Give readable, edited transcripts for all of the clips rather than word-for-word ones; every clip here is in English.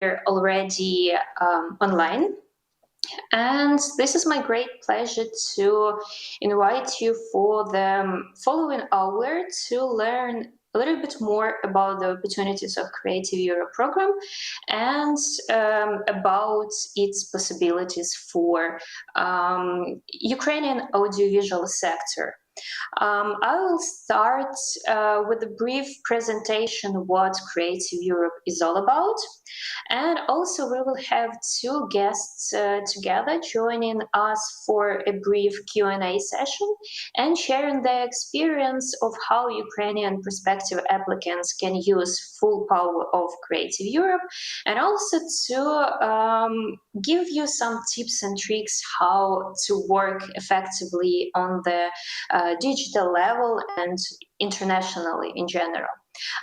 already online. And this is my great pleasure to invite you for the following hour to learn a little bit more about the opportunities of Creative Europe program and about its possibilities for Ukrainian audiovisual sector. I will start with a brief presentation what Creative Europe is all about. And also we will have two guests together joining us for a brief Q&A session and sharing their experience of how Ukrainian prospective applicants can use full power of Creative Europe, and also to give you some tips and tricks how to work effectively on the digital level and internationally in general.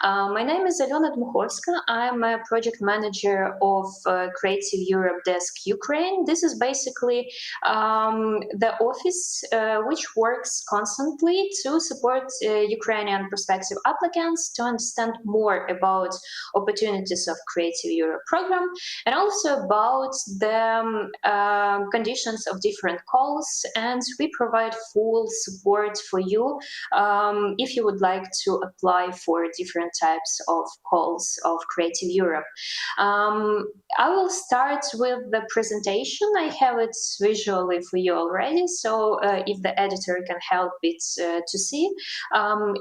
My name is Alena Dmuchovska. I'm a project manager of Creative Europe Desk Ukraine. This is basically the office which works constantly to support Ukrainian prospective applicants to understand more about opportunities of Creative Europe program and also about the conditions of different calls. And we provide full support for you if you would like to apply for different types of calls of Creative Europe. I will start with the presentation. I have it visually for you already, so if the editor can help it to see,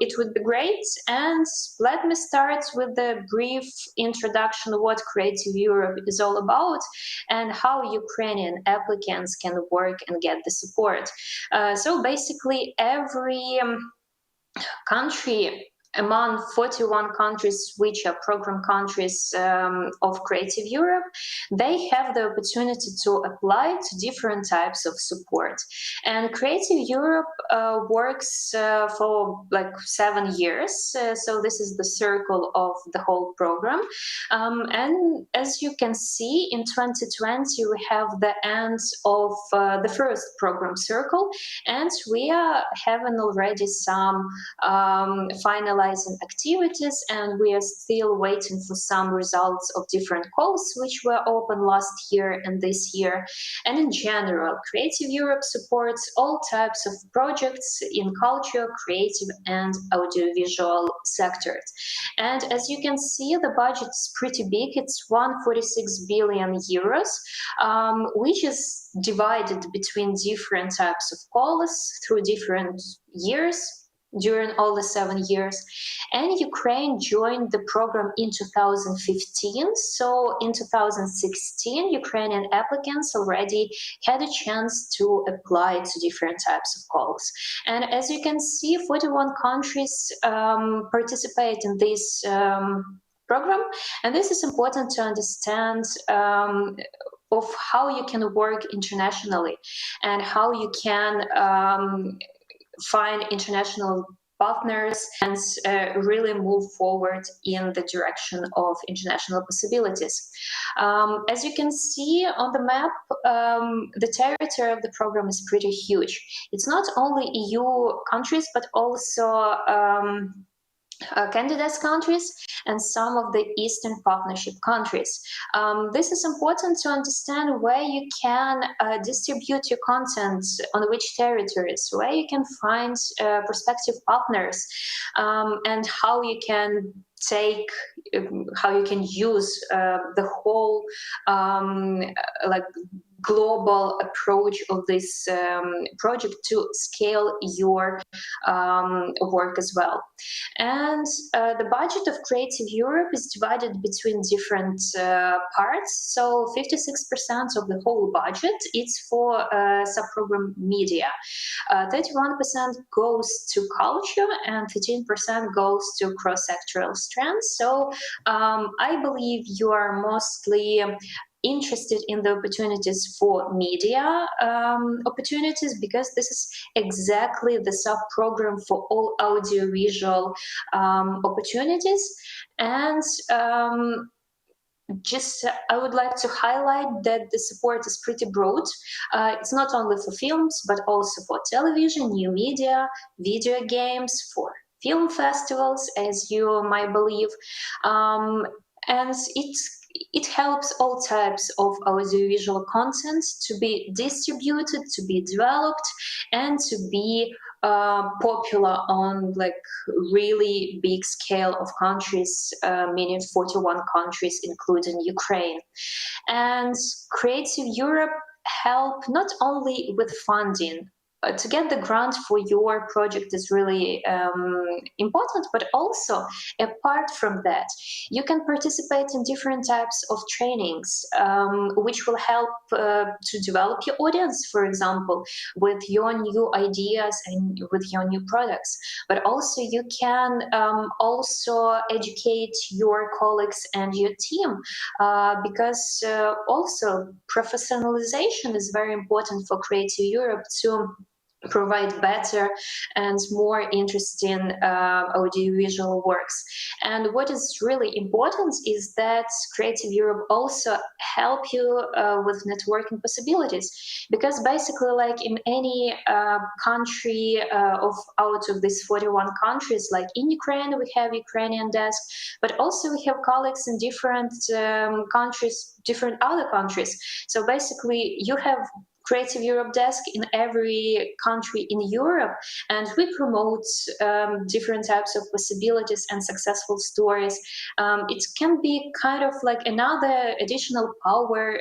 it would be great. And let me start with the brief introduction of what Creative Europe is all about and how Ukrainian applicants can work and get the support. So basically every country among 41 countries which are program countries of Creative Europe, they have the opportunity to apply to different types of support. And Creative Europe works for like 7 years, so this is the circle of the whole program. And as you can see, in 2020 we have the end of the first program circle, and we are having already some finalizing activities, and we are still waiting for some results of different calls which were open last year and this year. And in general, Creative Europe supports all types of projects in culture, creative and audiovisual sectors. And as you can see, the budget is pretty big. It's 146 billion euros, which is divided between different types of calls through different years during all the 7 years. And Ukraine joined the program in 2015. So in 2016, Ukrainian applicants already had a chance to apply to different types of calls. And as you can see, 41 countries participate in this program. And this is important to understand of how you can work internationally and how you can find international partners and really move forward in the direction of international possibilities. As you can see on the map, the territory of the program is pretty huge. It's not only EU countries, but also candidates countries and some of the Eastern Partnership countries. This is important to understand where you can distribute your content on which territories, where you can find prospective partners, and how you can use the whole like global approach of this project to scale your work as well. And the budget of Creative Europe is divided between different parts. So 56% of the whole budget is for sub-program media. 31% goes to culture and 13% goes to cross-sectoral strands. So I believe you are mostly interested in the opportunities for media opportunities, because this is exactly the sub-program for all audiovisual opportunities. And I would like to highlight that the support is pretty broad. It's not only for films, but also for television, new media, video games, for film festivals, as you might believe. And it it helps all types of audiovisual content to be distributed, to be developed, and to be popular on like really big scale of countries, meaning 41 countries, including Ukraine. And Creative Europe help not only with funding. To get the grant for your project is really important, but also apart from that, you can participate in different types of trainings, which will help to develop your audience, for example, with your new ideas and with your new products. But also you can also educate your colleagues and your team, because also professionalization is very important for Creative Europe to provide better and more interesting audiovisual works. And what is really important is that Creative Europe also help you with networking possibilities, because basically, like in any country of out of these 41 countries, like in Ukraine we have Ukrainian desk, but also we have colleagues in different countries, different other countries. So basically you have Creative Europe desk in every country in Europe, and we promote different types of possibilities and successful stories. It can be kind of like another additional power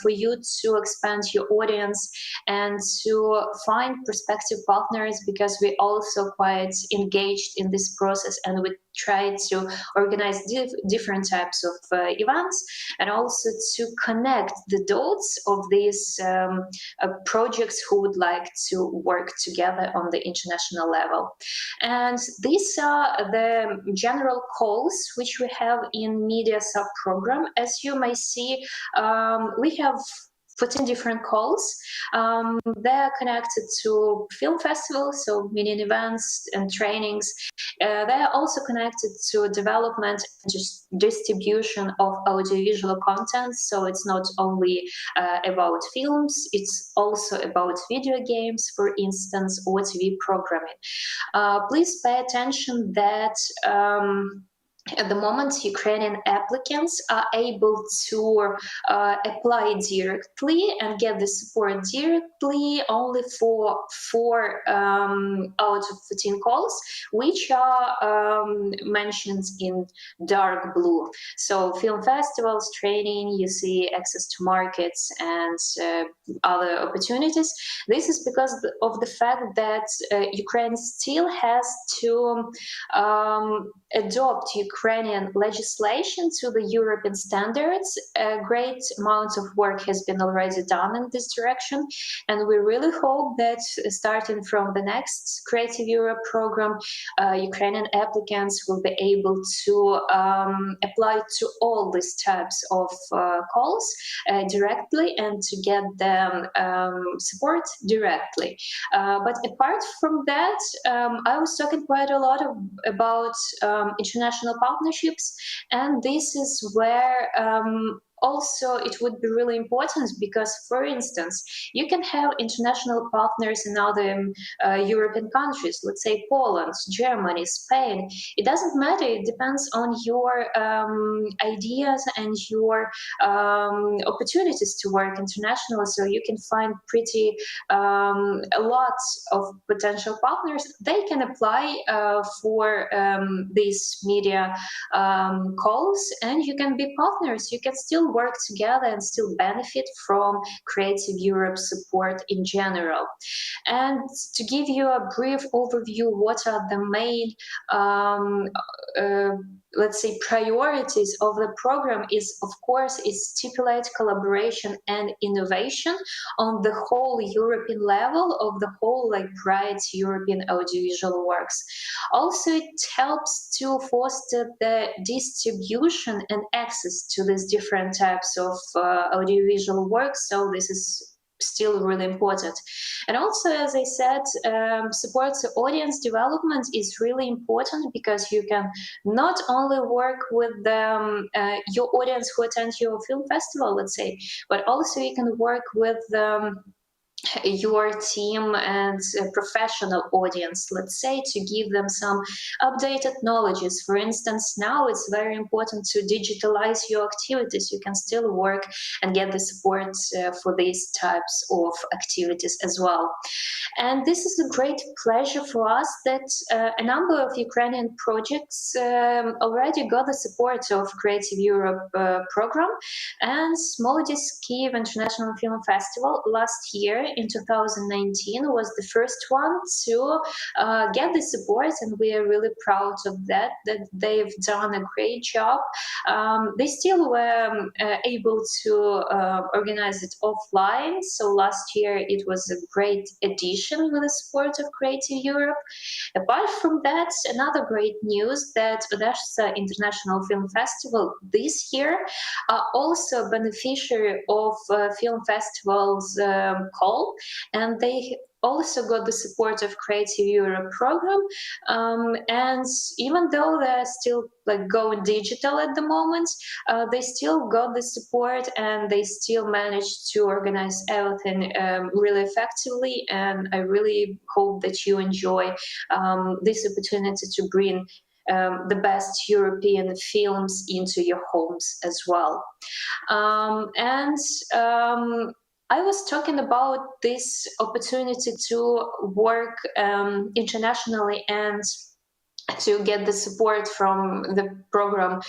for you to expand your audience and to find prospective partners, because we also quite engaged in this process, and we try to organize different types of events, and also to connect the dots of these projects who would like to work together on the international level. And these are the general calls which we have in media sub-program. As you may see, we have 14 different calls. They're connected to film festivals, so meaning events and trainings. They are also connected to development and just distribution of audiovisual content. So it's not only about films, it's also about video games, for instance, or TV programming. Please pay attention that at the moment, Ukrainian applicants are able to apply directly and get the support directly only for 4 out of 14 calls, which are mentioned in dark blue. So film festivals, training, you see access to markets and other opportunities. This is because of the fact that Ukraine still has to adopt Ukrainian legislation to the European standards. A great amount of work has been already done in this direction, and we really hope that starting from the next Creative Europe program, Ukrainian applicants will be able to apply to all these types of calls directly and to get them support directly. But apart from that, I was talking quite a lot about international partnerships, and this is where also it would be really important, because, for instance, you can have international partners in other European countries, let's say Poland, Germany, Spain. It doesn't matter, it depends on your ideas and your opportunities to work internationally. So you can find pretty a lot of potential partners. They can apply for these media calls, and you can be partners. You can still work together and still benefit from Creative Europe support in general. And to give you a brief overview, what are the main let's say priorities of the program is, of course, is stipulate collaboration and innovation on the whole European level of the whole like bright European audiovisual works. Also, it helps to foster the distribution and access to these different types of audiovisual works. So this is still really important. And also, as I said, support the audience development is really important, because you can not only work with your audience who attend your film festival, let's say, but also you can work with your team and professional audience, let's say, to give them some updated knowledges. For instance, now it's very important to digitalize your activities. You can still work and get the support for these types of activities as well. And this is a great pleasure for us that a number of Ukrainian projects already got the support of Creative Europe program. And Molodys Kyiv International Film Festival last year in 2019 was the first one to get the support, and we are really proud of that, that they've done a great job. They still were able to organize it offline, so last year it was a great addition with the support of Creative Europe. Apart from that, another great news that Odessa International Film Festival this year are also beneficiary of film festivals call, and they also got the support of Creative Europe program. And even though they're still like going digital at the moment, they still got the support, and they still managed to organize everything really effectively. And I really hope that you enjoy this opportunity to bring the best European films into your homes as well. And I was talking about this opportunity to work internationally and to get the support from the program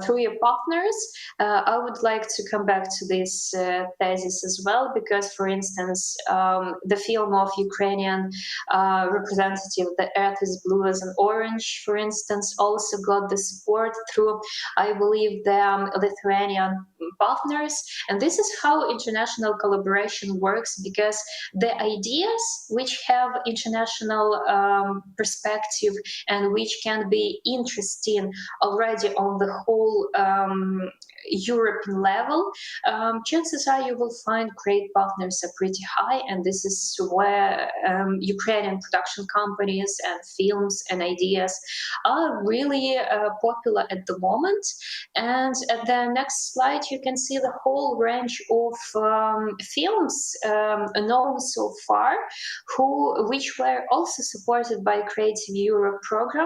through your partners. I would like to come back to this thesis as well, because, for instance, the film of Ukrainian representative, The Earth is Blue as an Orange, for instance, also got the support through, I believe, the Lithuanian partners. And this is how international collaboration works, because the ideas which have international perspective and which can be interesting already on the whole European level, chances are you will find great partners are pretty high. And this is where Ukrainian production companies and films and ideas are really popular at the moment. And at the next slide, you can see the whole range of films known so far, which were also supported by Creative Europe program.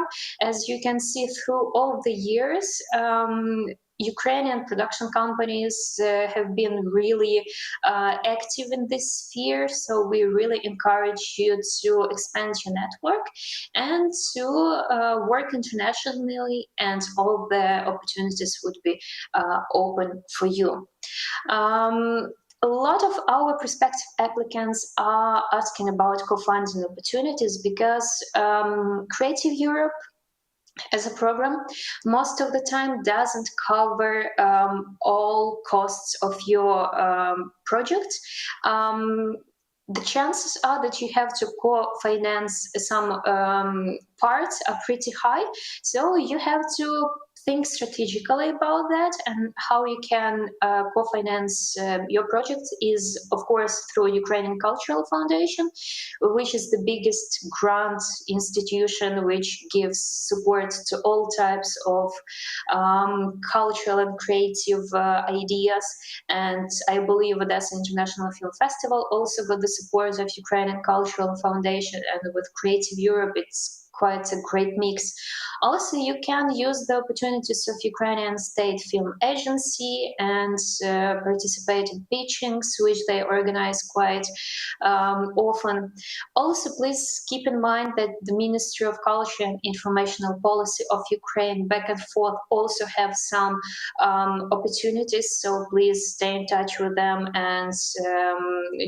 As you can see, through all of the years, Ukrainian production companies have been really active in this sphere. So we really encourage you to expand your network and to work internationally, and all the opportunities would be open for you. A lot of our prospective applicants are asking about co-funding opportunities, because Creative Europe as a program most of the time doesn't cover all costs of your project. The chances are that you have to co-finance some parts are pretty high, so you have to think strategically about that. And how you can co-finance your project is, of course, through Ukrainian Cultural Foundation, which is the biggest grant institution which gives support to all types of cultural and creative ideas. And I believe Odessa International Film Festival also got the support of Ukrainian Cultural Foundation, and with Creative Europe, it's quite a great mix. Also, you can use the opportunities of Ukrainian State Film Agency and participate in pitchings, which they organize quite often. Also, please keep in mind that the Ministry of Culture and Informational Policy of Ukraine back and forth also have some opportunities. So please stay in touch with them and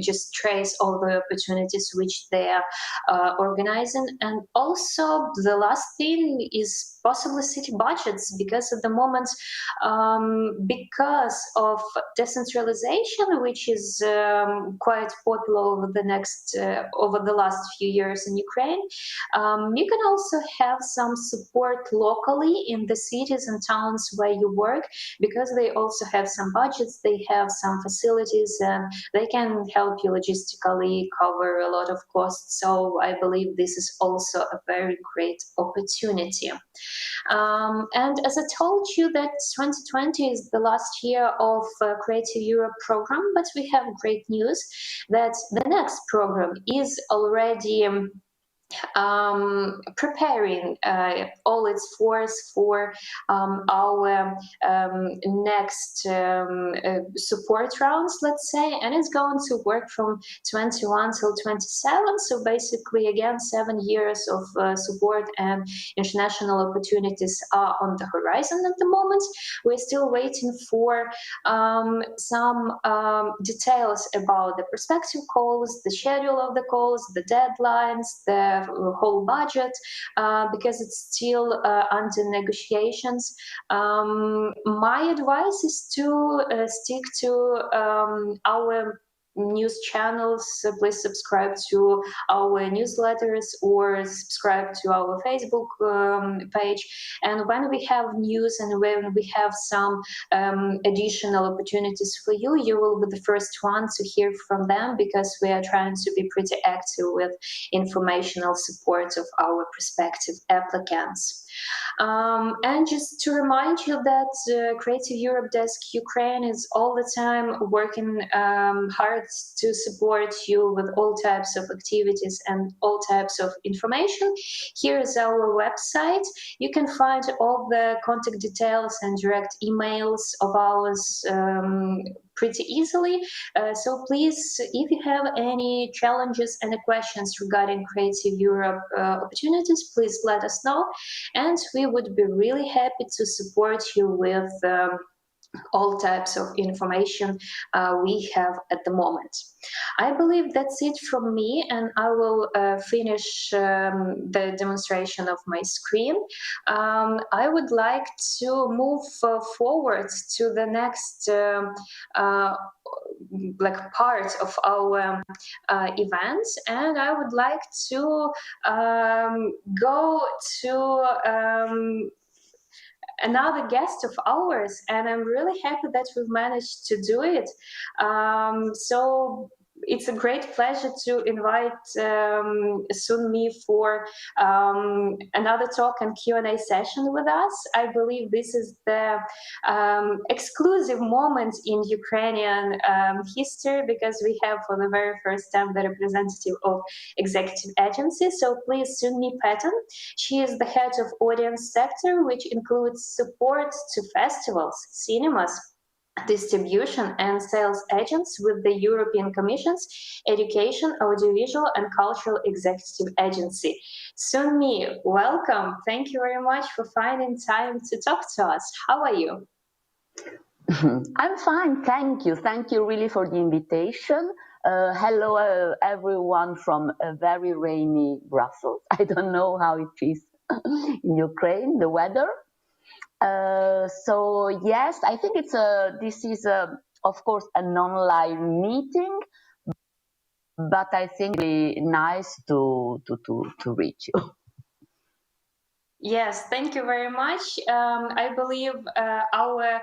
just trace all the opportunities which they are organizing. And also, the last thing is possibly city budgets, because at the moment, because of decentralization, which is quite popular over the last few years in Ukraine, you can also have some support locally in the cities and towns where you work, because they also have some budgets, they have some facilities, and they can help you logistically cover a lot of costs. So I believe this is also a very very great opportunity. And as I told you that 2020 is the last year of Creative Europe program, but we have great news that the next program is already preparing all its force for our next support rounds, let's say, and it's going to work from 21 till 27. So basically, again, 7 years of support and international opportunities are on the horizon at the moment. We're still waiting for some details about the prospective calls, the schedule of the calls, the deadlines, the whole budget, because it's still under negotiations. My advice is to stick to our news channels. Please subscribe to our newsletters or subscribe to our Facebook page. And when we have news and when we have some additional opportunities for you, you will be the first one to hear from them, because we are trying to be pretty active with informational support of our prospective applicants. And just to remind you that Creative Europe Desk Ukraine is all the time working hard to support you with all types of activities and all types of information. Here is our website. You can find all the contact details and direct emails of ours pretty easily. So please, if you have any challenges and questions regarding Creative Europe opportunities, please let us know, and we would be really happy to support you with all types of information we have at the moment. I believe that's it from me, and I will finish the demonstration of my screen. I would like to move forward to the next part of our event, and I would like to go to another guest of ours, and I'm really happy that we've managed to do it. So it's a great pleasure to invite Sunmi for another talk and Q&A session with us. I believe this is the exclusive moment in Ukrainian history, because we have for the very first time the representative of executive agency. So please, Sunmi Patton. She is the head of audience sector, which includes support to festivals, cinemas, distribution and sales agents with the European Commission's Education, Audiovisual and Cultural Executive Agency. Sunmi, welcome. Thank you very much for finding time to talk to us. How are you? I'm fine, thank you. Thank you really for the invitation. Hello everyone from a very rainy Brussels. I don't know how it is in Ukraine, the weather. So yes, I think this is of course an online meeting, but I think it's nice to reach you. Yes, thank you very much. I believe our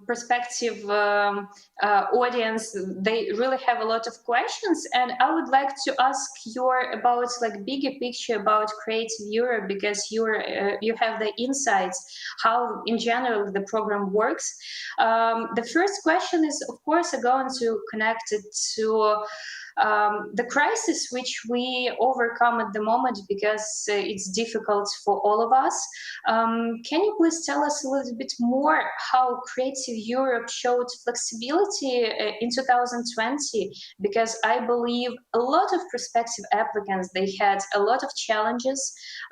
prospective audience, they really have a lot of questions, and I would like to ask about bigger picture about Creative Europe, because you have the insights how in general the program works. The first question is, of course, going to connect it to the crisis which we overcome at the moment, because it's difficult for all of us. Can you please tell us a little bit more how Creative Europe showed flexibility in 2020? Because I believe a lot of prospective applicants, they had a lot of challenges,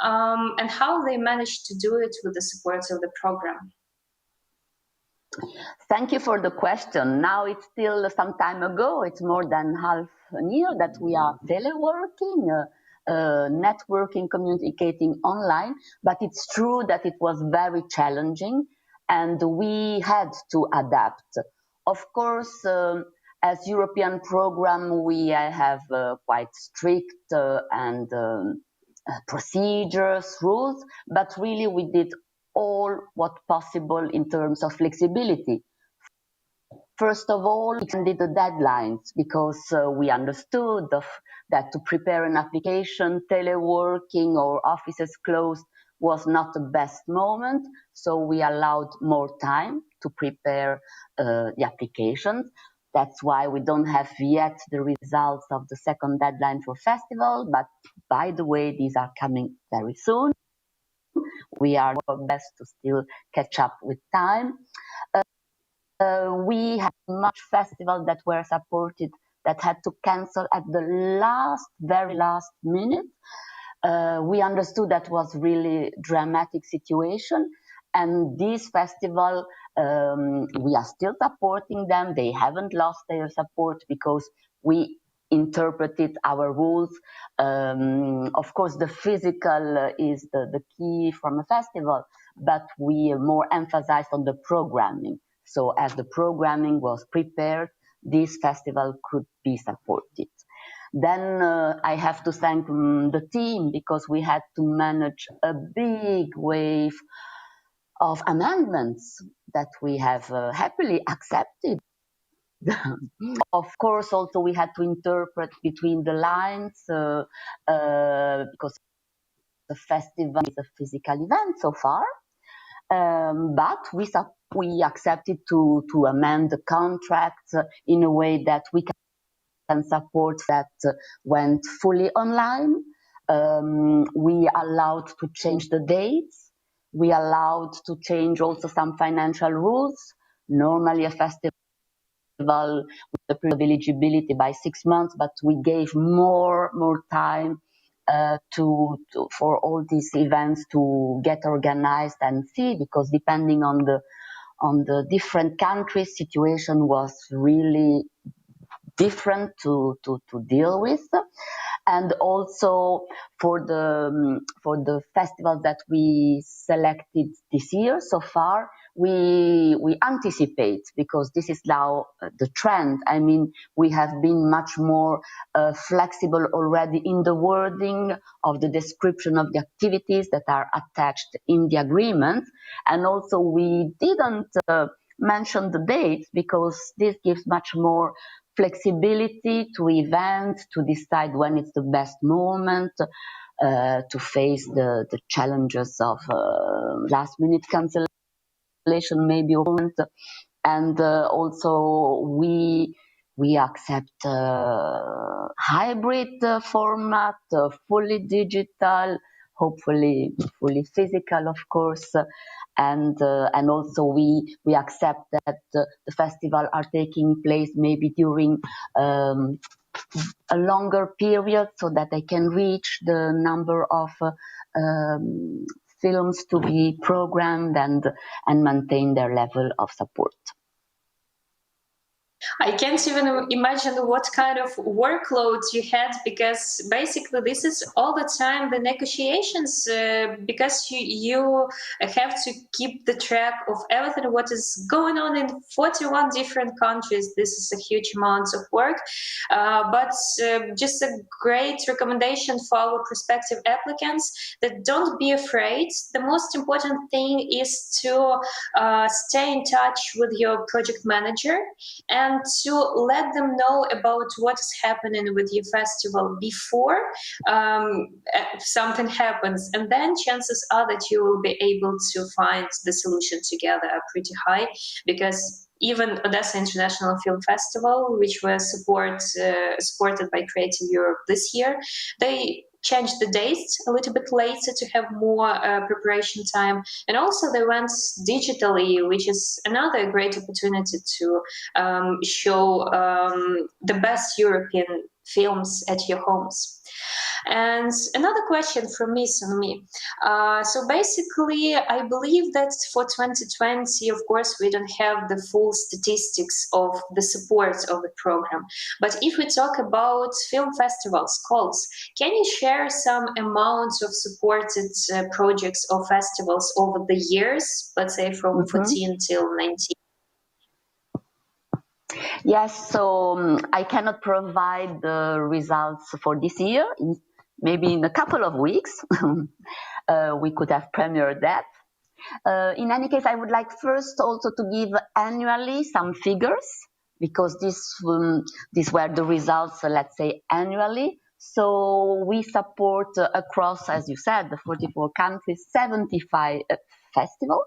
and how they managed to do it with the support of the program. Thank you for the question. Now it's still some time ago, it's more than half a year that we are teleworking, networking, communicating online, but it's true that it was very challenging and we had to adapt. Of course, as European program, we have quite strict and procedures, rules, but really we did all what possible in terms of flexibility. first of all, we extended the deadlines because we understood that to prepare an application, teleworking or offices closed was not the best moment. So we allowed more time to prepare the applications. That's why we don't have yet the results of the second deadline for festival, but by the way, these are coming very soon. We are our best to still catch up with time. We had much festivals that were supported that had to cancel at the very last minute. We understood that was really dramatic situation, and this festival, we are still supporting them. They haven't lost their support because we interpreted our rules. Of course, the physical is the key from a festival, but we more emphasized on the programming. So as the programming was prepared, this festival could be supported. Then I have to thank the team because we had to manage a big wave of amendments that we have happily accepted. Of course, also we had to interpret between the lines because the festival is a physical event so far. But we accepted to amend the contract in a way that we can support that went fully online. We allowed to change the dates. We allowed to change also some financial rules. Normally a festival with the period of eligibility by 6 months, but we gave more time for all these events to get organized and see, because depending on the different countries, situation was really different to deal with. And also for the festivals that we selected this year so far, we anticipate, because this is now the trend. I mean, we have been much more flexible already in the wording of the description of the activities that are attached in the agreement. And also we didn't mention the dates because this gives much more flexibility to events to decide when it's the best moment to face the challenges of last minute cancellation maybe. And also we accept hybrid format, fully digital, hopefully fully physical, of course. And also we accept that the festival are taking place maybe during a longer period, so that they can reach the number of films to be programmed and maintain their level of support. I can't even imagine what kind of workload you had, because basically this is all the time the negotiations, because you have to keep the track of everything what is going on in 41 different countries. This is a huge amount of work, but just a great recommendation for our prospective applicants that don't be afraid. The most important thing is to stay in touch with your project manager and to let them know about what is happening with your festival before something happens, and then chances are that you will be able to find the solution together are pretty high, because even Odessa International Film Festival, which was supported by Creative Europe this year, they changed the dates a little bit later to have more preparation time, and also they went digitally, which is another great opportunity to show the best European films at your homes. And another question from me, Sunmi. So basically, I believe that for 2020, of course, we don't have the full statistics of the support of the program. But if we talk about film festivals, calls, can you share some amounts of supported projects or festivals over the years, let's say from 14 till 19? Yes, so I cannot provide the results for this year. Maybe in a couple of weeks, we could have premiered that. In any case, I would like first also to give annually some figures because these were the results, let's say, annually. So we support across, as you said, the 44 countries, 75 festivals.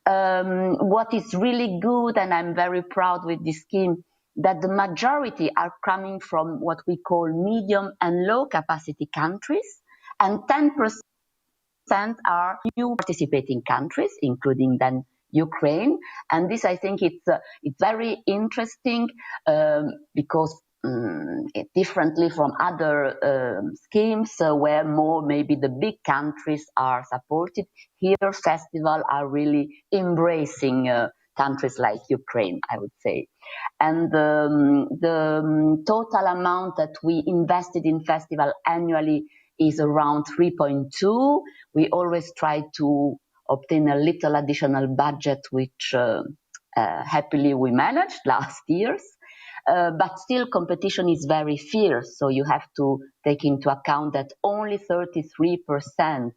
What is really good, and I'm very proud with this scheme, that the majority are coming from what we call medium and low capacity countries, and 10% are new participating countries, including then Ukraine. And this, I think, it's very interesting because differently from other schemes where more maybe the big countries are supported, here festivals are really embracing countries like Ukraine, I would say. And the total amount that we invested in festival annually is around 3.2. We always try to obtain a little additional budget, which happily we managed last years. But still competition is very fierce, so you have to take into account that only 33%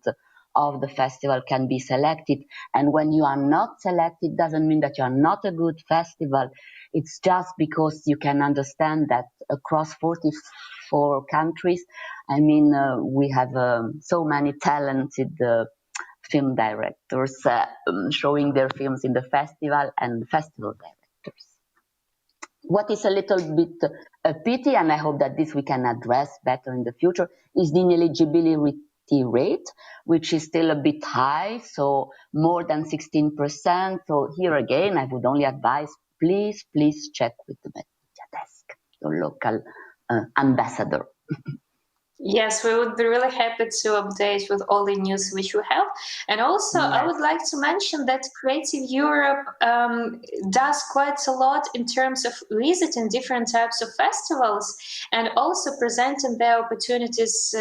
of the festival can be selected. And when you are not selected, doesn't mean that you are not a good festival. It's just because you can understand that across 44 countries, I mean, we have so many talented film directors showing their films in the festival, and festival directors. What is a little bit a pity, and I hope that this we can address better in the future, is the ineligibility rate, which is still a bit high, so more than 16%. So here again, I would only advise, please check with the media desk, your local ambassador. Yes, we would be really happy to update with all the news which we have. And also, I would like to mention that Creative Europe does quite a lot in terms of visiting different types of festivals and also presenting their opportunities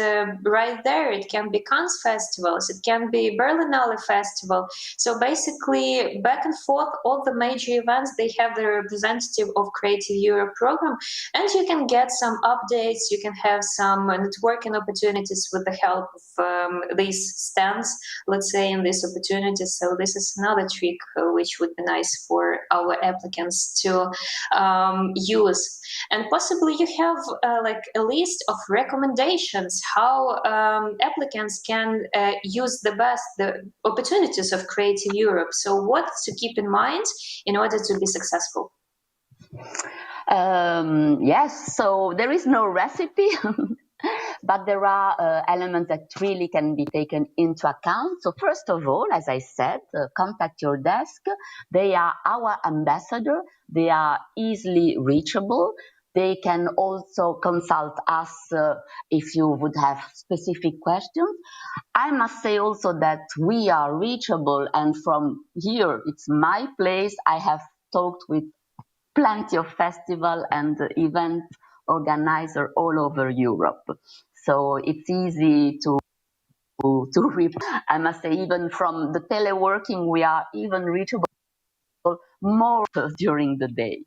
right there. It can be Cannes festivals, it can be Berlinale Festival. So basically, back and forth, all the major events, they have the representative of Creative Europe program, and you can get some updates, you can have some networking opportunities with the help of these stands, let's say, in these opportunities. So this is another trick which would be nice for our applicants to use. And possibly you have like a list of recommendations how applicants can use the opportunities of Creative Europe. So what to keep in mind in order to be successful? Yes, so there is no recipe, but there are elements that really can be taken into account. So first of all, as I said, contact your desk. They are our ambassador. They are easily reachable. They can also consult us if you would have specific questions. I must say also that we are reachable, and from here, it's my place. I have talked with plenty of festival and event organizer all over Europe. So it's easy to reach. I must say, even from the teleworking, we are even reachable more during the day.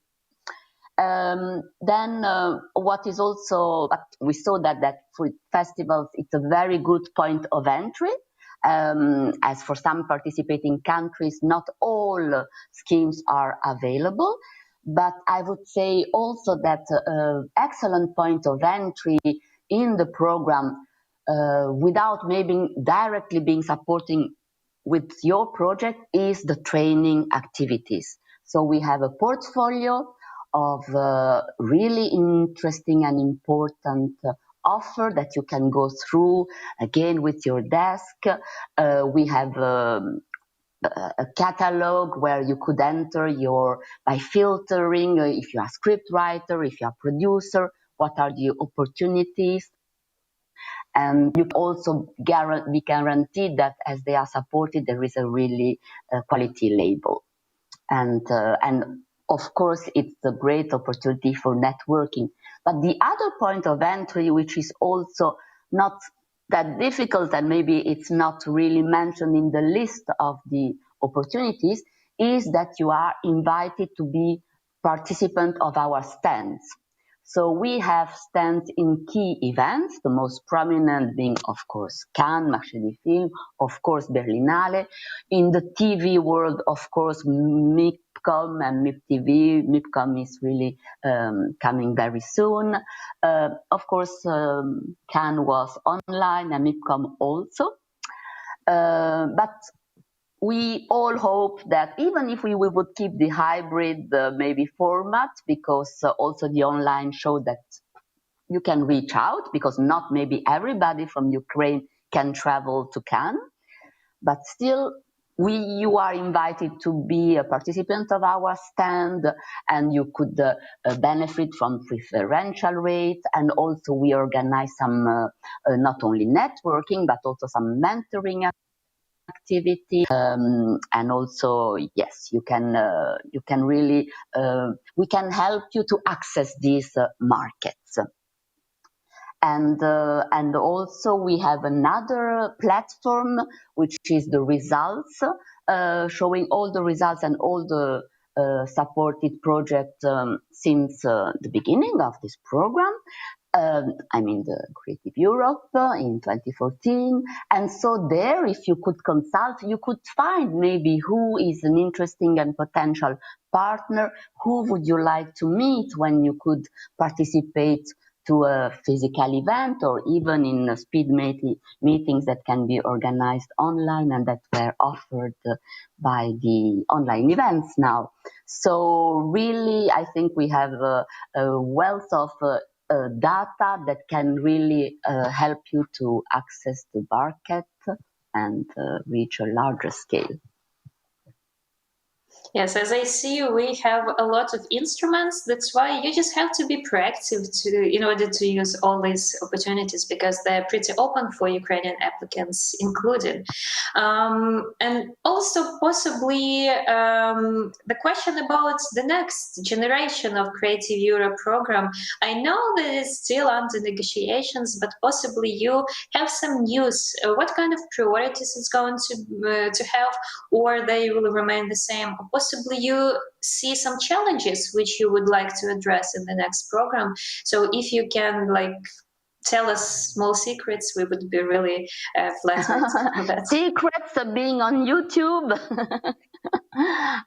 Then what is also, we saw that for festivals, it's a very good point of entry. As for some participating countries, not all schemes are available. But I would say also that excellent point of entry in the program without maybe directly being supporting with your project is the training activities. So we have a portfolio of really interesting and important offer that you can go through again with your desk. We have a catalog where you could enter by filtering if you are script writer, if you are producer, what are the opportunities. And you also be guaranteed that as they are supported, there is a really quality label. And of course, it's a great opportunity for networking. But the other point of entry, which is also not that difficult, and maybe it's not really mentioned in the list of the opportunities, is that you are invited to be participant of our stands. So we have stands in key events, the most prominent being, of course, Cannes, Marché du Film, of course, Berlinale. In the TV world, of course, MIPCOM and MIPTV. MIPCOM is really coming very soon. Of course, Cannes was online and MIPCOM also. But we all hope that even if we would keep the hybrid maybe format, because also the online show that you can reach out, because not maybe everybody from Ukraine can travel to Cannes, but still you are invited to be a participant of our stand, and you could benefit from preferential rate. And also we organize some not only networking but also some mentoring activity, and also yes, you can really we can help you to access these markets. And also we have another platform which is the results, showing all the results and all the supported projects since the beginning of this program. I mean the Creative Europe in 2014. And so there, if you could consult, you could find maybe who is an interesting and potential partner, who would you like to meet when you could participate to a physical event, or even in speed meetings that can be organized online and that were offered by the online events now. So really, I think we have a wealth of data that can really help you to access the market and reach a larger scale. Yes, as I see, we have a lot of instruments. That's why you just have to be proactive in order to use all these opportunities, because they're pretty open for Ukrainian applicants included. And also possibly the question about the next generation of Creative Europe program. I know that it's still under negotiations, but possibly you have some news. What kind of priorities it's going to have, or they will remain the same? Possibly you see some challenges which you would like to address in the next program. So if you can tell us small secrets, we would be really flattered for that. Secrets of being on YouTube?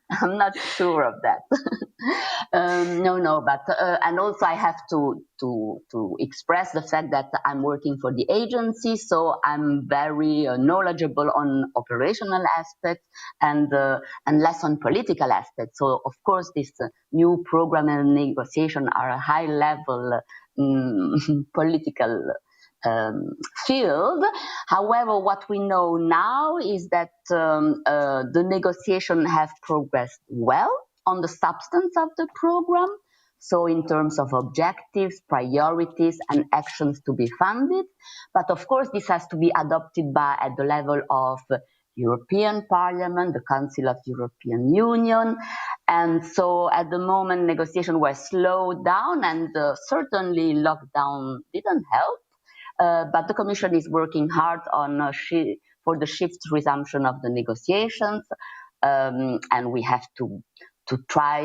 I'm not sure of that. No, but and also I have to express the fact that I'm working for the agency, so I'm very knowledgeable on operational aspects and less on political aspects. So of course, this new program and negotiation are a high level political field. However, what we know now is that the negotiation have progressed well on the substance of the program. So in terms of objectives, priorities, and actions to be funded. But of course, this has to be adopted at the level of European Parliament, the Council of European Union. And so at the moment, negotiation was slowed down, and certainly lockdown didn't help. But the Commission is working hard on for the shift resumption of the negotiations, and we have to try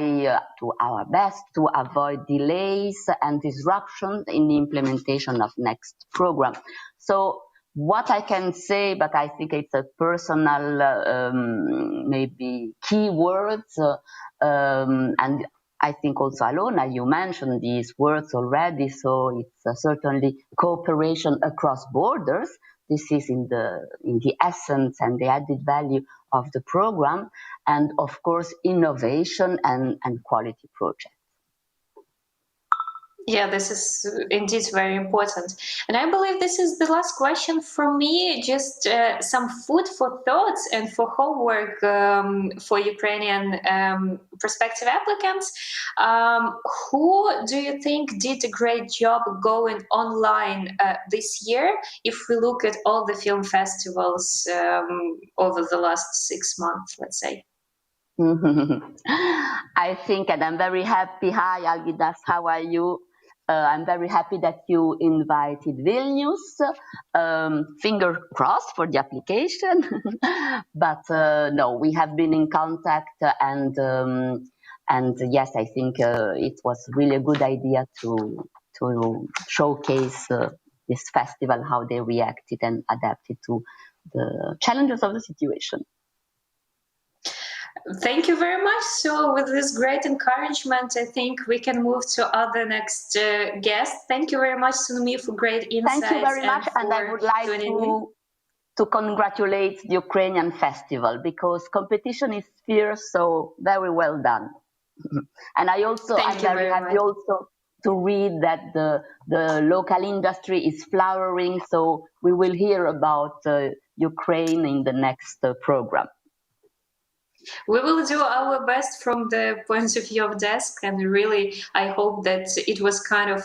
to our best to avoid delays and disruptions in the implementation of next program. So what I can say, but I think it's a personal maybe key words, and I think also, Alona, you mentioned these words already, so it's certainly cooperation across borders. This is in the essence and the added value of the program, and of course, innovation and quality projects. Yeah, this is indeed very important. And I believe this is the last question for me, just some food for thoughts and for homework for Ukrainian prospective applicants. Who do you think did a great job going online this year, if we look at all the film festivals over the last 6 months, let's say? I think, and I'm very happy. Hi, Algidas, how are you? I'm very happy that you invited Vilnius. Finger crossed for the application. But no, we have been in contact, and yes, I think it was really a good idea to showcase this festival, how they reacted and adapted to the challenges of the situation. Thank you very much. So, with this great encouragement, I think we can move to other next guest. Thank you very much, Sunmi, for great insights. Thank you very much, and I would like to congratulate the Ukrainian festival, because competition is fierce, so very well done. And I'm very happy also to read that the local industry is flowering, so we will hear about Ukraine in the next program. We will do our best from the point of view of desk, and really I hope that it was kind of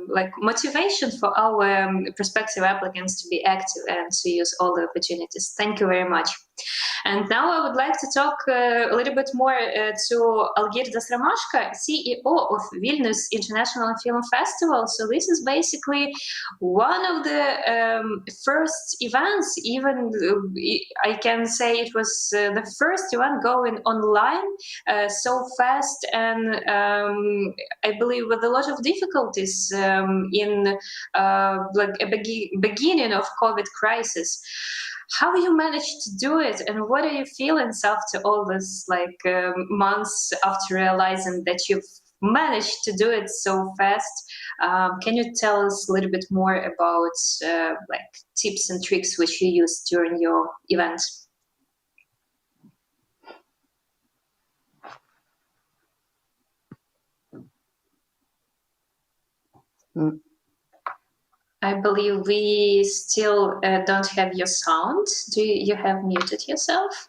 like motivation for our prospective applicants to be active and to use all the opportunities. Thank you very much. And now I would like to talk a little bit more to Algirdas Ramashka, CEO of Vilnius International Film Festival. So this is basically one of the first events, even I can say it was the first event going online so fast, and I believe with a lot of difficulties in like a beginning of COVID crisis. How you managed to do it, and what are your feelings after all this months after realizing that you've managed to do it so fast? Can you tell us a little bit more about like tips and tricks which you used during your event? I believe we still don't have your sound. Do you have muted yourself?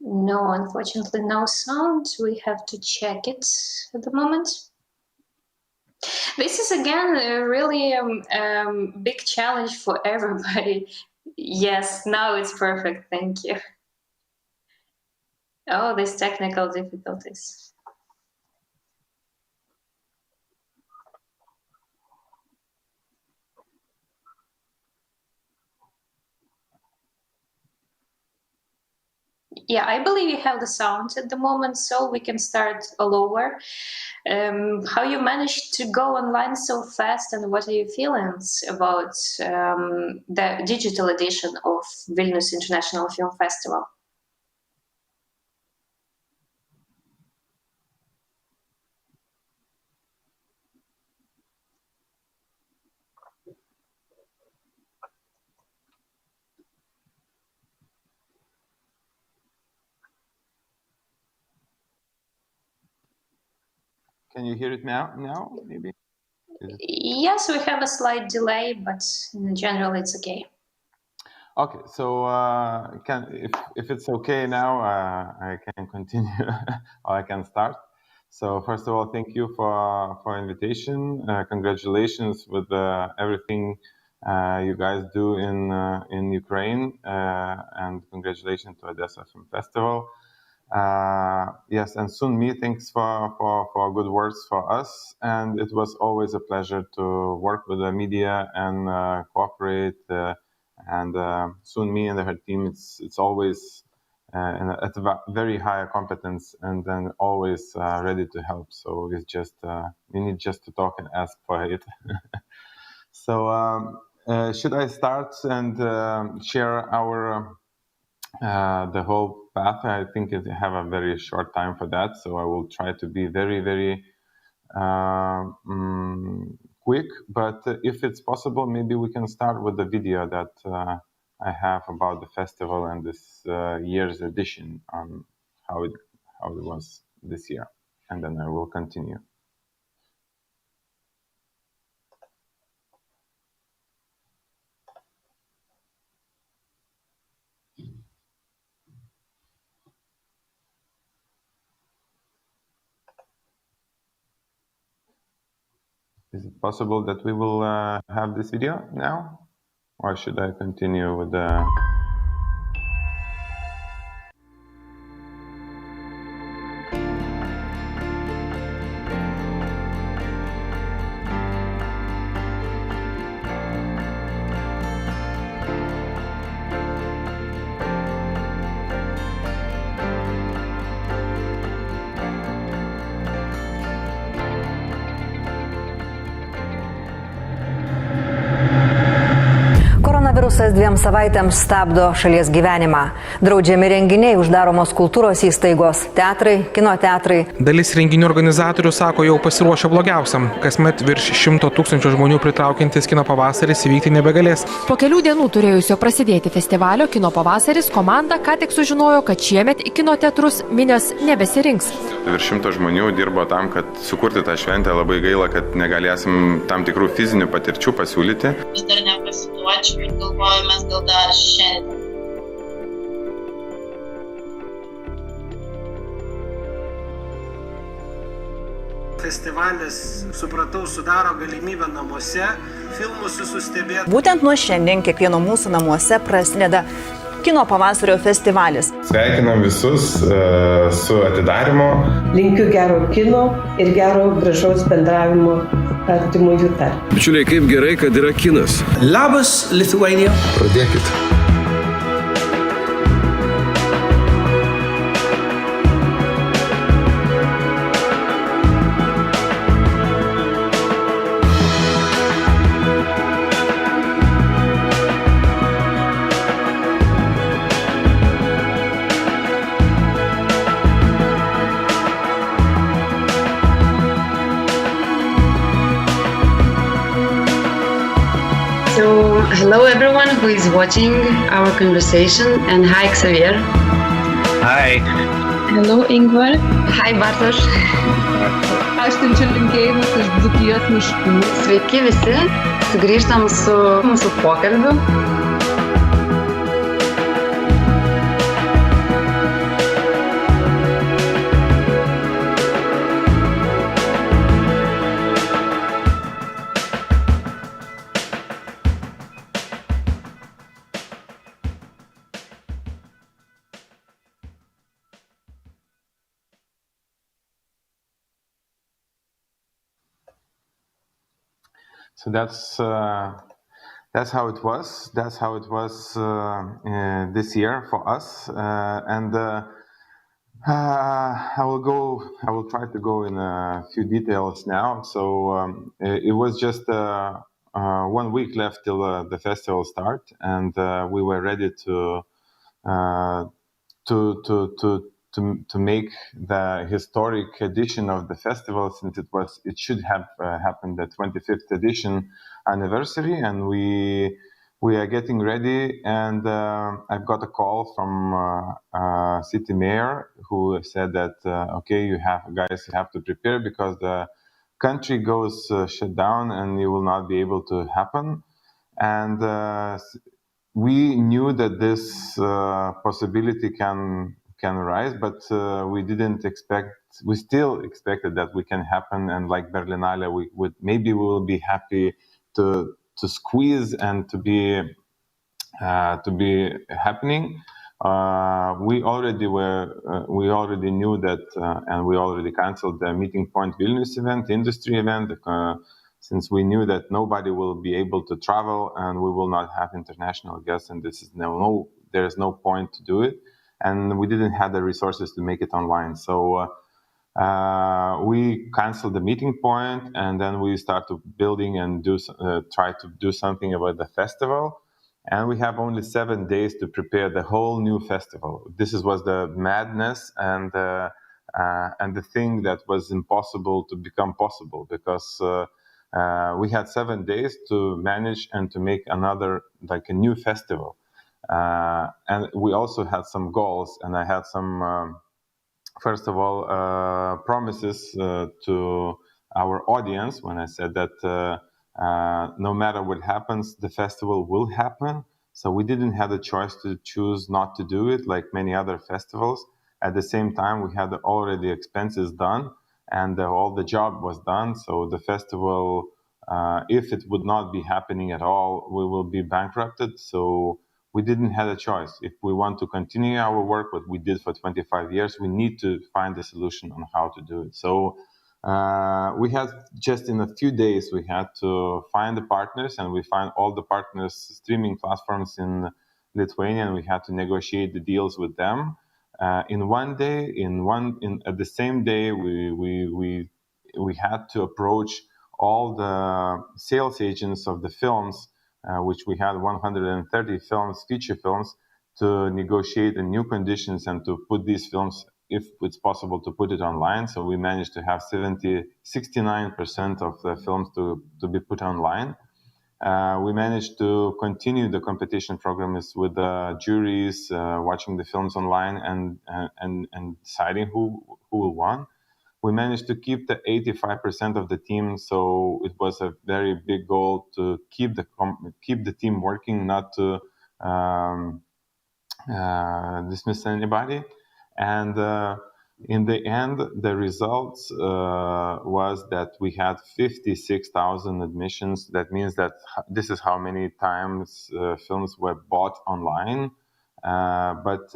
No, unfortunately, no sound. We have to check it at the moment. This is again a really big challenge for everybody. Yes, now it's perfect. Thank you. Oh, these technical difficulties. Yeah, I believe you have the sound at the moment, so we can start all over. How you managed to go online so fast, and what are your feelings about the digital edition of Vilnius International Film Festival? Can you hear it now? Now, maybe? Yes, we have a slight delay, but in general, it's okay. Okay, so if it's okay now, I can continue or I can start. So first of all, thank you for invitation. Congratulations with everything you guys do in Ukraine, and congratulations to Odessa Film Festival. Yes, and Sunmi, thanks for good words for us. And it was always a pleasure to work with the media and cooperate. And Sunmi and her team, it's always at a very high competence, and then always ready to help. So it's just we need just to talk and ask for it. So should I start and share our the whole path? I think I have a very short time for that, so I will try to be very quick. But if it's possible, maybe we can start with the video that I have about the festival and this year's edition on how it was this year, and then I will continue. Is it possible that we will have this video now? Or should I continue with the... Karantinas 2 savaitėms stabdo šalies gyvenimą. Draudžiami renginiai, uždaromos kultūros įstaigos, teatrai, kino teatrai. Dalis renginių organizatorių sako jau pasiruošę blogiausiam. Kasmet virš 100 000 žmonių pritraukiantis kino pavasaris įvykti nebegalės. Po kelių dienų turėjusio prasidėti festivalio Kino pavasaris komanda ką tik sužinojo, kad šiemet į kino teatrus minios nebesirinks. Virš 100 žmonių dirbo tam, kad sukurti tą šventę. Labai gaila, kad negalėsim tam tikrų fizinių patirčių pasiūlyti. Aš dar nepasiduočiau ir galvoju, mes gal dar šiandien. Festivalis, supratau, sudaro galimybę namuose filmus susistebėti. Būtent nuo šiandien kiekvieno mūsų namuose prasideda Kino pavasario festivalis. Sveikinam visus su atidarymu. Linkiu gero kino ir gero gražaus bendravimo artimųjų tarp. Bičiuliai, kaip gerai, kad yra kinas. Labas, Lithuania. Pradėkit. So, hello everyone who is watching our conversation, and hi Xavier. Hi. Hello Ingvar. Hi Bartoš. Aš siunčiu linkėjimus iš Dzūkijos miškų. Sveiki visi, sugrįžtam su mūsų pokalbiu. So that's how it was. That's how it was this year for us. I will try to go in a few details now. So it was just 1 week left till the festival start, and we were ready to make the historic edition of the festival, since it should have happened the 25th edition anniversary, and we are getting ready. And I've got a call from city mayor who said that okay, you have to prepare because the country goes shut down and it will not be able to happen. And we knew that this possibility can arise, but we still expected that we can happen, and like Berlinale, we will be happy to squeeze and to be happening. We already knew that, and we already canceled the Meeting Point Vilnius event, industry event, since we knew that nobody will be able to travel and we will not have international guests, and there is no point to do it. And we didn't have the resources to make it online. So we canceled the Meeting Point, and then we started building and try to do something about the festival. And we have only 7 days to prepare the whole new festival. This was the madness and the thing that was impossible to become possible, because we had 7 days to manage and to make a new festival. And we also had some goals, and I had some, first of all, promises to our audience when I said that no matter what happens, the festival will happen. So we didn't have the choice to choose not to do it like many other festivals. At the same time, we had already expenses done, and all the job was done. So the festival, if it would not be happening at all, we will be bankrupted. So we didn't have a choice. If we want to continue our work, what we did for 25 years, we need to find a solution on how to do it. So we had just in a few days, we had to find the partners, and we find all the partners streaming platforms in Lithuania, and we had to negotiate the deals with them. In one day, at the same day, we had to approach all the sales agents of the films which we had 130 films, feature films, to negotiate the new conditions and to put these films, if it's possible, to put it online. So we managed to have 69% of the films to be put online. We managed to continue the competition programs with the juries, watching the films online and deciding who will win. We managed to keep the 85% of the team, so it was a very big goal to keep the team working, not to dismiss anybody. And in the end, the results was that we had 56,000 admissions. That means that this is how many times films were bought online. But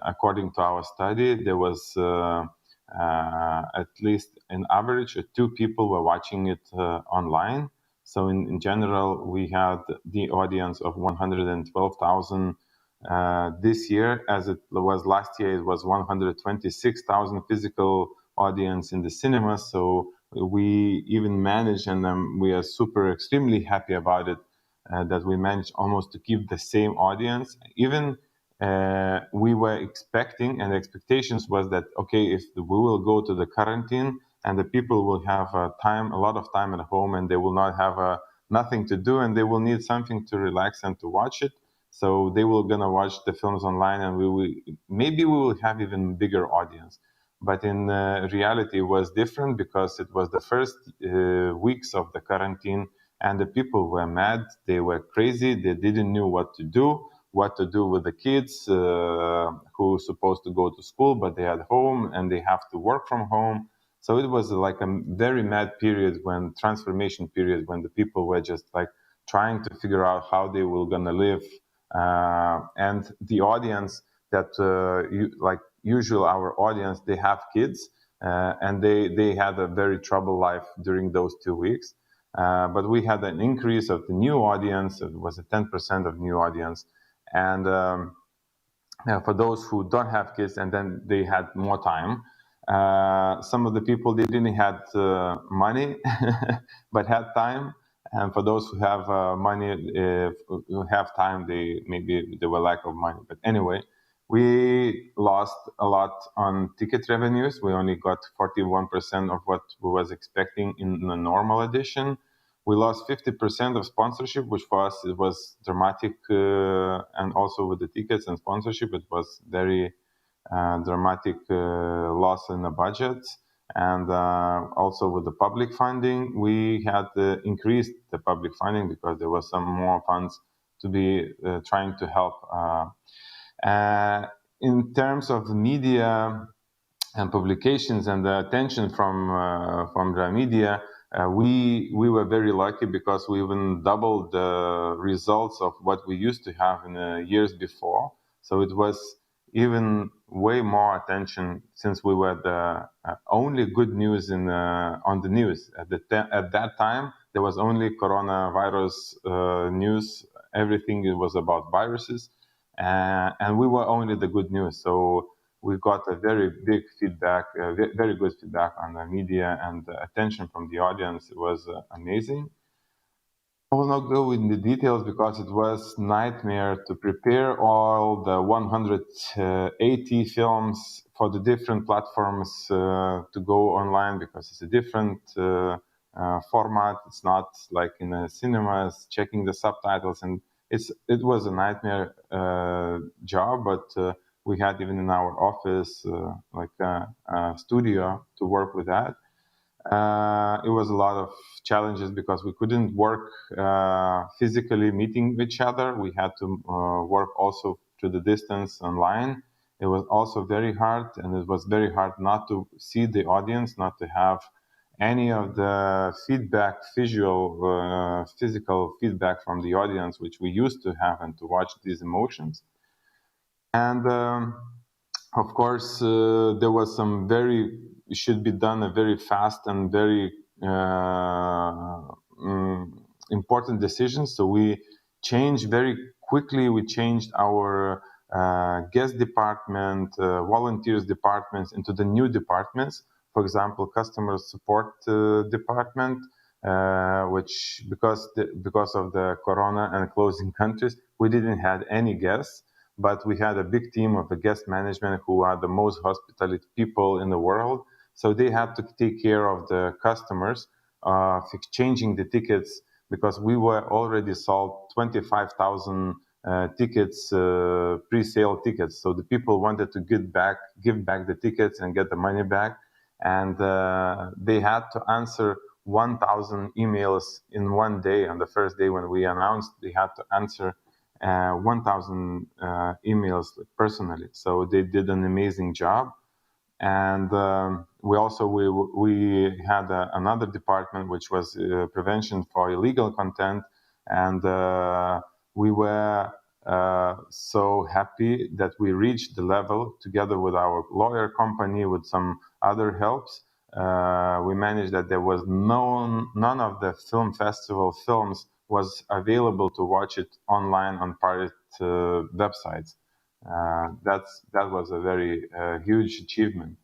according to our study, there was at least an average of 2 people were watching it online. So in general, we had the audience of 112,000 this year. As it was last year, it was 126,000 physical audience in the cinema. So we even managed, and we are extremely happy about it, that we managed almost to keep the same audience. Even we were expecting, and the expectations was that, okay, if we will go to the quarantine and the people will have a lot of time at home, and they will not have nothing to do, and they will need something to relax and to watch it. So they will gonna watch the films online, and maybe we will have even bigger audience. But in reality, it was different because it was the first weeks of the quarantine, and the people were mad. They were crazy. They didn't know what to do with the kids who are supposed to go to school, but they are at home and they have to work from home. So it was like a very mad period, transformation period, when the people were just like trying to figure out how they were gonna live. And the audience that, usual our audience, they have kids, and they had a very troubled life during those 2 weeks. But we had an increase of the new audience. It was a 10% of new audience. And for those who don't have kids, and then they had more time. Some of the people, they didn't have money, but had time. And for those who have money, who have time, maybe there were lack of money. But anyway, we lost a lot on ticket revenues. We only got 41% of what we was expecting in the normal edition. We lost 50% of sponsorship, which for us, it was dramatic. And also with the tickets and sponsorship, it was very dramatic loss in the budget. And also with the public funding, we had increased the public funding because there was some more funds to be trying to help. In terms of media and publications and the attention from the media, we were very lucky because we even doubled the results of what we used to have in the years before. So it was even way more attention, since we were the only good news on the news. At that time, there was only coronavirus news. Everything was about viruses, and we were only the good news. So we got a very big feedback, very good feedback on the media, and the attention from the audience. It was amazing. I will not go in the details because it was nightmare to prepare all the 180 films for the different platforms to go online, because it's a different format. It's not like in the cinemas, checking the subtitles, and it was a nightmare job, but we had even in our office like a studio to work with that. It was a lot of challenges because we couldn't work physically meeting each other. We had to work also to the distance online. It was also very hard, and it was very hard not to see the audience, not to have any of the feedback, physical feedback from the audience, which we used to have, and to watch these emotions. And of course, there was some should be done a very fast and very important decisions. So we changed very quickly. We changed our guest department, volunteers departments into the new departments. For example, customer support department which because of the corona and closing countries, we didn't have any guests, but we had a big team of the guest management who are the most hospitality people in the world. So they had to take care of the customers, exchanging the tickets, because we were already sold 25,000 tickets, pre-sale tickets. So the people wanted to give back the tickets and get the money back. And they had to answer 1,000 emails in one day. On the first day when we announced, they had to answer 1,000 emails personally. So they did an amazing job. And we had another department which was prevention for illegal content, and we were so happy that we reached the level together with our lawyer company, with some other helps. We managed that there was none of the film festival films was available to watch it online on pirate websites. That was a very huge achievement.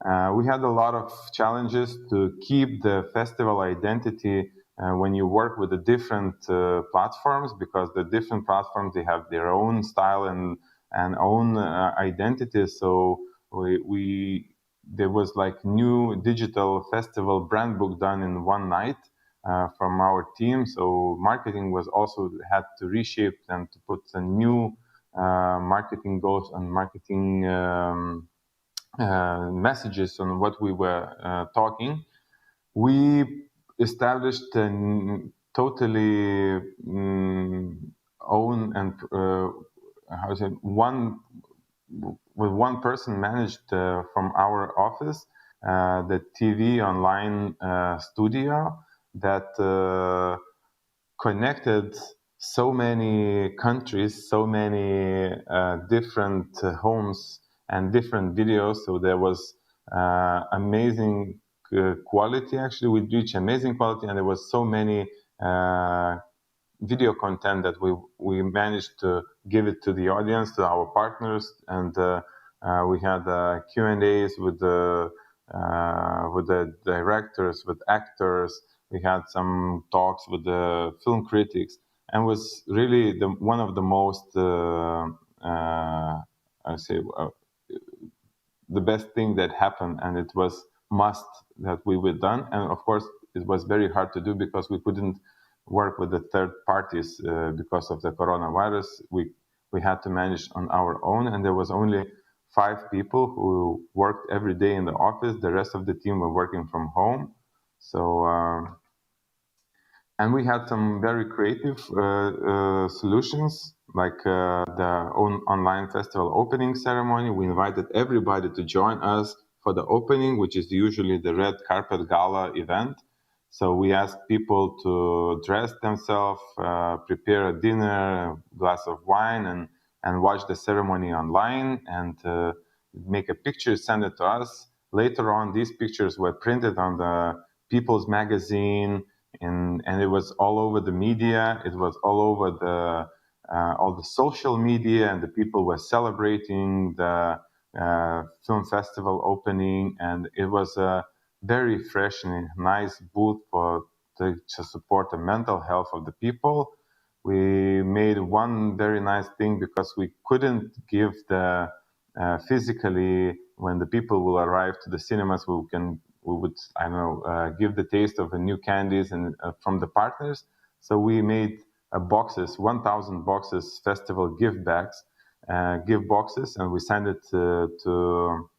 We had a lot of challenges to keep the festival identity when you work with the different platforms, because the different platforms, they have their own style and own identity. So there was like new digital festival brand book done in one night from our team. So marketing was also had to reshape and to put a new marketing goals and marketing messages on what we were talking. We established a totally own and one person managed from our office the TV online studio that connected so many countries, so many different homes and different videos. So there was amazing quality. Actually, we reached amazing quality, and there was so many video content that we managed to give it to the audience, to our partners, and we had Q&As with the directors, with actors. We had some talks with the film critics, and was really one of the most the best thing that happened, and it was must that we were done. And of course, it was very hard to do because we couldn't work with the third parties because of the coronavirus. We had to manage on our own, and there was only 5 people who worked every day in the office. The rest of the team were working from home. So, and we had some very creative solutions, like the online festival opening ceremony. We invited everybody to join us for the opening, which is usually the red carpet gala event. So we asked people to dress themselves, prepare a dinner, a glass of wine, and watch the ceremony online, and make a picture, send it to us. Later on, these pictures were printed on the People's Magazine, and it was all over the media. It was all over all the social media, and the people were celebrating the film festival opening, and it was a very fresh and nice booth to support the mental health of the people. We made one very nice thing, because we couldn't give the physically, when the people will arrive to the cinemas, we would give the taste of the new candies and from the partners. So we made boxes, 1,000 boxes, festival gift boxes, and we sent it to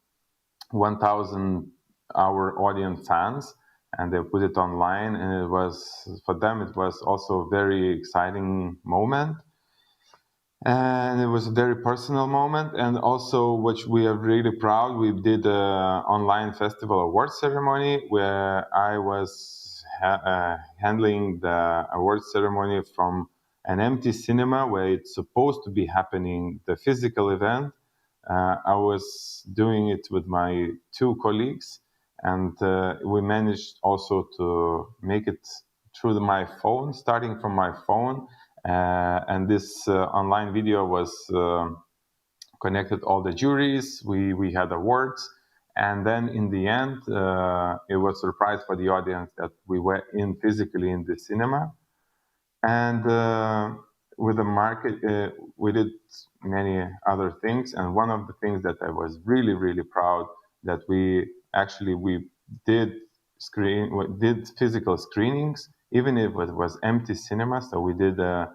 1,000 our audience fans, and they put it online, and it was, for them, it was also a very exciting moment. And it was a very personal moment, and also, which we are really proud, we did an online festival award ceremony where I was handling the award ceremony from an empty cinema where it's supposed to be happening, the physical event. I was doing it with my 2 colleagues, and we managed also to make it through my phone, starting from my phone. And this online video was connected all the juries. We had awards, And then in the end, it was a surprise for the audience that we were physically in the cinema. And with the market, we did many other things. And one of the things that I was really, really proud that we did physical screenings, even if it was empty cinema. So we did a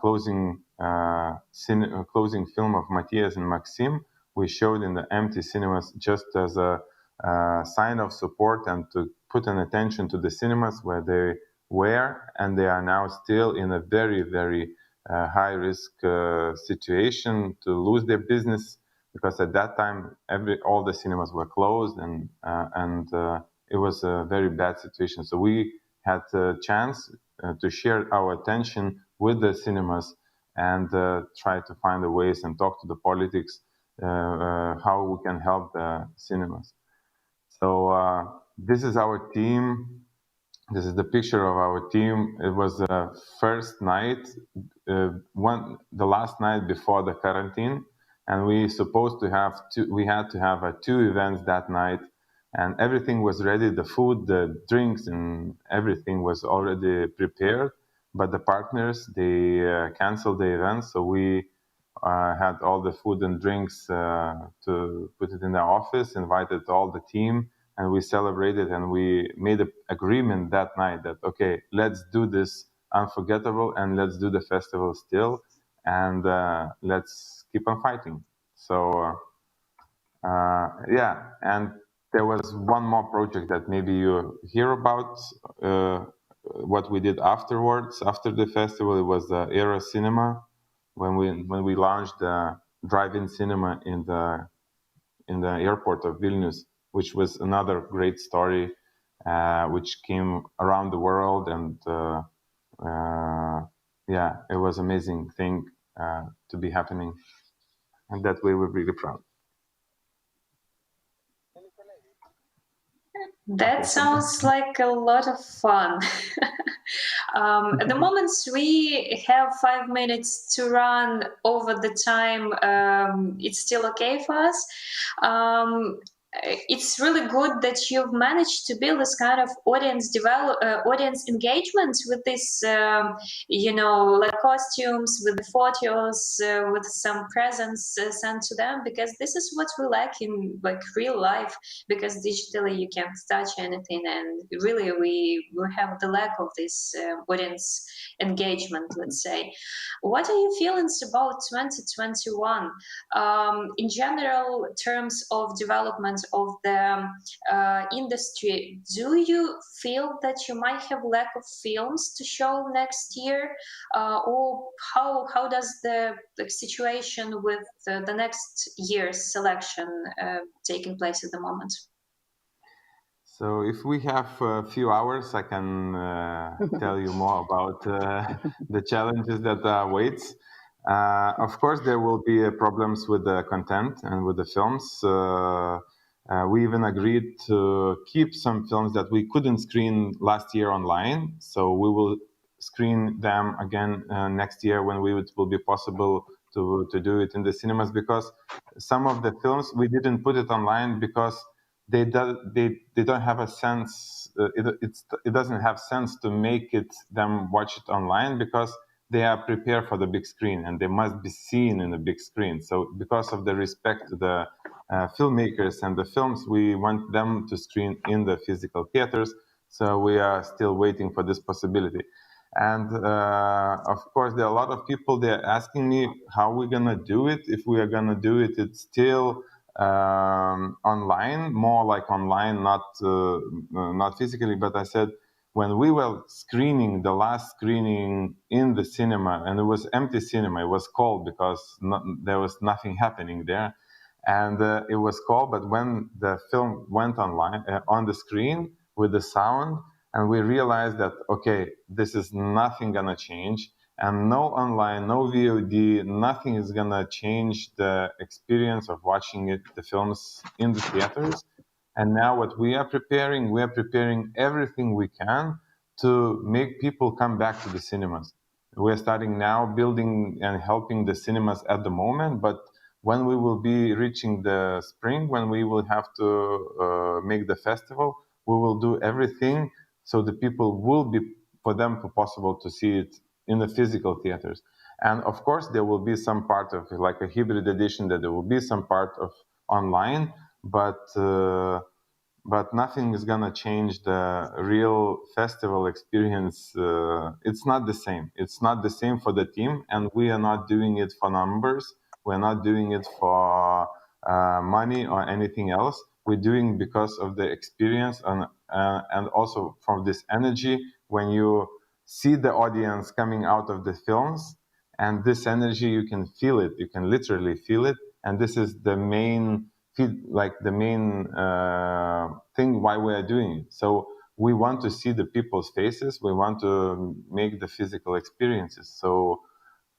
closing film of Matthias and Maxim. We showed in the empty cinemas just as a sign of support and to put an attention to the cinemas where they were, and they are now still in a very, very high risk situation to lose their business, because at that time all the cinemas were closed, and it was a very bad situation. So we had a chance to share our attention with the cinemas and try to find the ways and talk to the politics how we can help the cinemas. So this is our team. This is the picture of our team. It was the first night, the last night before the quarantine, and we had to have two events that night, and everything was ready. The food, the drinks, and everything was already prepared. But the partners, they canceled the event, so we had all the food and drinks to put it in the office, invited all the team, and we celebrated, and we made an agreement that night that, okay, let's do this unforgettable, and let's do the festival still, and let's keep on fighting. So and there was one more project that maybe you hear about, what we did afterwards, after the festival. It was the Era Cinema, when we launched the drive-in cinema in the airport of Vilnius, which was another great story, which came around the world, and it was amazing thing to be happening, and that way we're really proud. That sounds like a lot of fun. At the moment, we have 5 minutes to run over the time. It's still okay for us. It's really good that you've managed to build this kind of audience engagement with this, like costumes, with the photos, with some presents sent to them, because this is what we like in like real life, because digitally you can't touch anything, and really we have the lack of this audience engagement, let's say. What are your feelings about 2021 in general terms of development of the industry? Do you feel that you might have lack of films to show next year, or how does the situation with the next year's selection taking place at the moment? So if we have a few hours, I can tell you more about the challenges that awaits. Of course, there will be problems with the content and with the films. We even agreed to keep some films that we couldn't screen last year online. So we will screen them again next year when it will be possible to do it in the cinemas, because some of the films we didn't put it online because they don't have a sense. It doesn't have sense to make them watch it online, because they are prepared for the big screen and they must be seen in the big screen. So because of the respect to the filmmakers and the films, we want them to screen in the physical theaters. So we are still waiting for this possibility. And of course, there are a lot of people, they're asking me how we're gonna do it. If we are gonna do it, it's still online, more like online, not physically. But I said, when we were screening the last screening in the cinema, and it was empty cinema, it was cold because there was nothing happening there, and it was cold. But when the film went online on the screen with the sound, and we realized that, okay, this is nothing gonna change, and no online, no VOD, nothing is gonna change the experience of watching the films in the theaters. And now what we are preparing everything we can to make people come back to the cinemas. We're starting now building and helping the cinemas at the moment, but when we will be reaching the spring, when we will have to make the festival, we will do everything so the people will be, for them possible to see it in the physical theaters. And of course, there will be some part of like a hybrid edition, that there will be some part of online, but nothing is gonna change the real festival experience. It's not the same. It's not the same for the team, and we are not doing it for numbers. We're not doing it for money or anything else. We're doing because of the experience and also from this energy when you see the audience coming out of the films, and this energy, you can feel it. You can literally feel it, and this is the main thing why we are doing it. So we want to see the people's faces. We want to make the physical experiences. So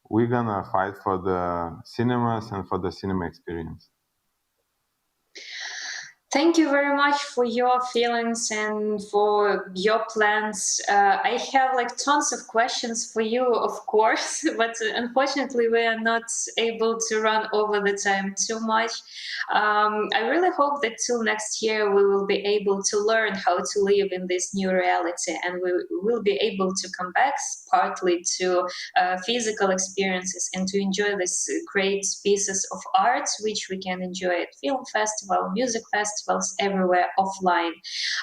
we're gonna fight for the cinemas and for the cinema experience. Thank you very much for your feelings and for your plans. I have like tons of questions for you, of course, but unfortunately we are not able to run over the time too much. I really hope that till next year we will be able to learn how to live in this new reality, and we will be able to come back partly to physical experiences and to enjoy these great pieces of art which we can enjoy at film festival, music festivals, everywhere offline.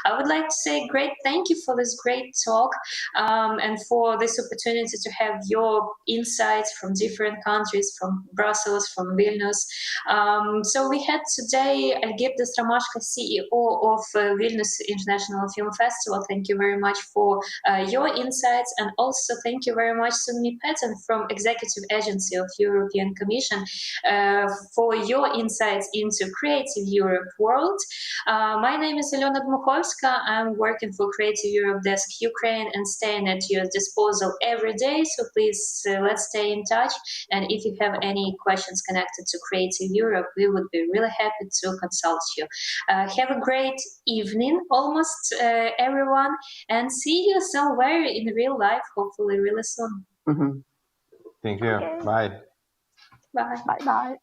I would like to say great thank you for this great talk and for this opportunity to have your insights from different countries, from Brussels, from Vilnius. So we had today Algirdas Ramashka, CEO of Vilnius International Film Festival. Thank you very much for your insights, and also thank you very much Sunmi Patton from Executive Agency of European Commission for your insights into Creative Europe world. My name is Alena Dmuchovska. I'm working for Creative Europe Desk Ukraine and staying at your disposal every day. So please let's stay in touch. And if you have any questions connected to Creative Europe, we would be really happy to consult you. Have a great evening, almost everyone, and see you somewhere in real life, hopefully really soon. Thank you. Okay. Bye. Bye. Bye bye.